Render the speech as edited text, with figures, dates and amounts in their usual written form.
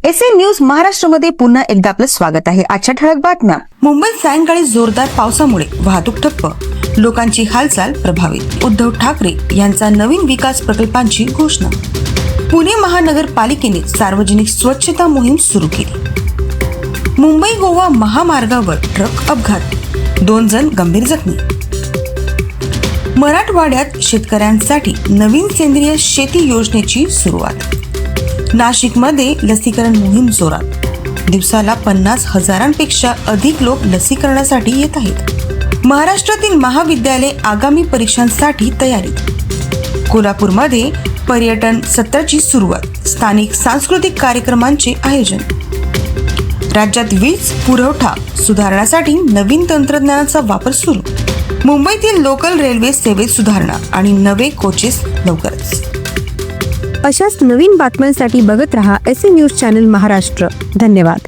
SA news महाराष्ट्रामध्ये पुन्हा एकदा आपलं स्वागत आहे. आजच्या ठळक बातम्या. मुंबईत सायंकाळी जोरदार पावसामुळे वाहतूक ठप्प, लोकांची हालचाल प्रभावित. उद्धव ठाकरे यांचा नवीन विकास प्रकल्पांची घोषणा. पुणे महानगरपालिकेने सार्वजनिक स्वच्छता मोहीम सुरू केली. मुंबई गोवा महामार्गावर ट्रक अपघात, 2 जण गंभीर जखमी. मराठवाड्यात शेतकऱ्यांसाठी नवीन सेंद्रिय शेती योजनेची सुरुवात. नाशिकमध्ये लसीकरण मोहीम जोरात. दिवसाला 50,000पेक्षा अधिक लोक लसीकरणासाठी येत आहेत. महाराष्ट्रातील महाविद्यालय आगामी परीक्षांसाठी तयारीत. कोल्हापूरमध्ये पर्यटन सत्राची सुरुवात. स्थानिक सांस्कृतिक कार्यक्रमांचे आयोजन. राज्यात वीज पुरवठा सुधारण्यासाठी नवीन तंत्रज्ञानाचा वापर सुरू. मुंबईतील लोकल रेल्वे सेवेत सुधारणा आणि नवे कोचेस लवकरच. अशाच नवीन बातम्यांसाठी बघत रहा एसए न्यूज चॅनल महाराष्ट्र. धन्यवाद.